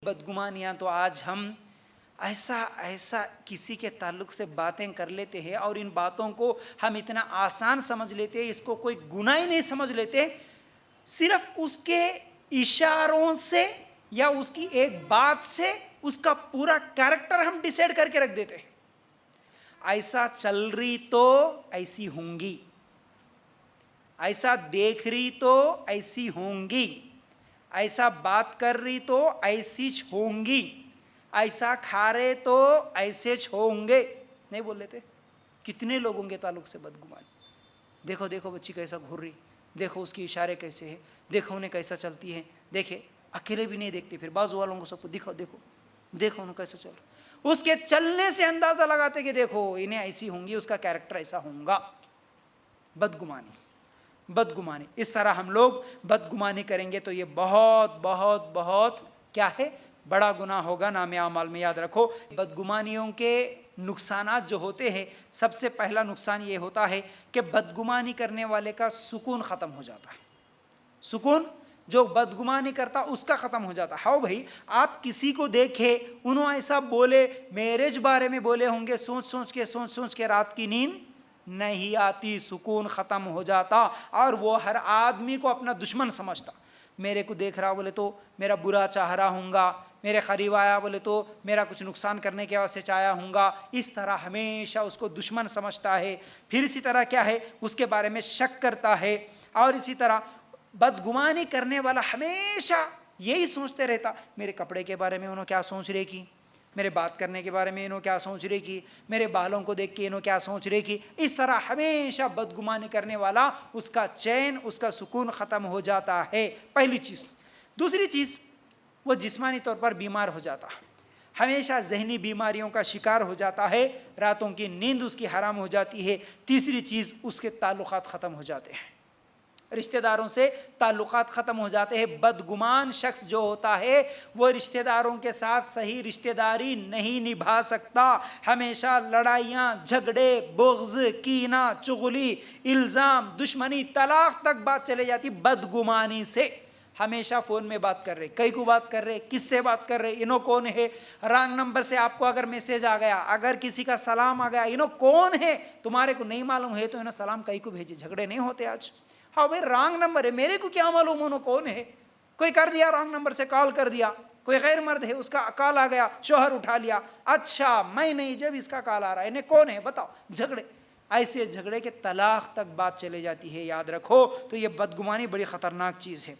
بدگمانیاں تو آج ہم ایسا کسی کے تعلق سے باتیں کر لیتے ہیں اور ان باتوں کو ہم اتنا آسان سمجھ لیتے ہیں، اس کو کوئی گناہ ہی نہیں سمجھ لیتے، صرف اس کے اشاروں سے یا اس کی ایک بات سے اس کا پورا کیریکٹر ہم ڈیسائیڈ کر کے رکھ دیتے ہیں۔ ایسا چل رہی تو ایسی ہوں گی، ایسا دیکھ رہی تو ایسی ہوں گی، ایسا بات کر رہی تو ایسی ہوں گی، ایسا کھا رہے تو ایسے ہوں گے، نہیں بول لیتے؟ کتنے لوگوں کے تعلق سے بدگمانی، دیکھو دیکھو بچی کیسا گھر رہی، دیکھو اس کے اشارے کیسے ہیں، دیکھو انہیں کیسا چلتی ہے، دیکھے اکیلے بھی نہیں دیکھتے، پھر بازو والوں کو سب کو دیکھو دیکھو دیکھو انہیں کیسا چل رہا، اس کے چلنے سے اندازہ لگاتے کہ دیکھو انہیں ایسی ہوں گی، اس کا کیریکٹر ایسا ہوگا۔ بدگمانی اس طرح ہم لوگ بدگمانی کریں گے تو یہ بہت بہت بہت کیا ہے، بڑا گناہ ہوگا، نام اعمال میں یاد رکھو۔ بدگمانیوں کے نقصانات جو ہوتے ہیں، سب سے پہلا نقصان یہ ہوتا ہے کہ بدگمانی کرنے والے کا سکون ختم ہو جاتا ہے، سکون جو بدگمانی کرتا اس کا ختم ہو جاتا ہے۔ ہاں بھائی، آپ کسی کو دیکھے انہوں ایسا بولے، میرج بارے میں بولے ہوں گے، سوچ سوچ کے رات کی نیند نہیں آتی، سکون ختم ہو جاتا، اور وہ ہر آدمی کو اپنا دشمن سمجھتا۔ میرے کو دیکھ رہا بولے تو میرا برا چاہ رہا ہوں گا، میرے قریب آیا بولے تو میرا کچھ نقصان کرنے کے واسطے چاہیا ہوں گا، اس طرح ہمیشہ اس کو دشمن سمجھتا ہے۔ پھر اسی طرح کیا ہے، اس کے بارے میں شک کرتا ہے، اور اسی طرح بدگمانی کرنے والا ہمیشہ یہی سوچتے رہتا، میرے کپڑے کے بارے میں انہوں کیا سوچ رہے کی، میرے بات کرنے کے بارے میں انہوں کیا سوچ رہے کی، میرے بالوں کو دیکھ کے انہوں کیا سوچ رہے کی۔ اس طرح ہمیشہ بدگمانی کرنے والا، اس کا چین، اس کا سکون ختم ہو جاتا ہے، پہلی چیز۔ دوسری چیز، وہ جسمانی طور پر بیمار ہو جاتا ہے، ہمیشہ ذہنی بیماریوں کا شکار ہو جاتا ہے، راتوں کی نیند اس کی حرام ہو جاتی ہے۔ تیسری چیز، اس کے تعلقات ختم ہو جاتے ہیں، رشتہ داروں سے تعلقات ختم ہو جاتے ہیں۔ بدگمان شخص جو ہوتا ہے وہ رشتہ داروں کے ساتھ صحیح رشتہ داری نہیں نبھا سکتا، ہمیشہ لڑائیاں، جھگڑے، بغض، کینہ، چغلی، الزام، دشمنی، طلاق تک بات چلے جاتی بدگمانی سے۔ ہمیشہ فون میں بات کر رہے، کئی کو بات کر رہے، کس سے بات کر رہے، انہوں کون ہے، رانگ نمبر سے آپ کو اگر میسیج آ گیا، اگر کسی کا سلام آ گیا، انہوں کون ہے، تمہارے کو نہیں معلوم ہے تو انہوں سلام کئی کو بھیجے۔ جھگڑے نہیں ہوتے آج؟ ہاں بھائی، رانگ نمبر ہے، میرے کو کیا معلوم انہوں کون ہے، کوئی کر دیا رانگ نمبر سے کال کر دیا، کوئی غیر مرد ہے، اس کا کال آ گیا، شوہر اٹھا لیا، اچھا میں نہیں، جب اس کا کال آ رہا ہے، انہیں کون ہے بتاؤ، جھگڑے، ایسے جھگڑے کے طلاق تک بات چلے جاتی ہے، یاد رکھو۔ تو یہ بدگمانی بڑی خطرناک چیز ہے۔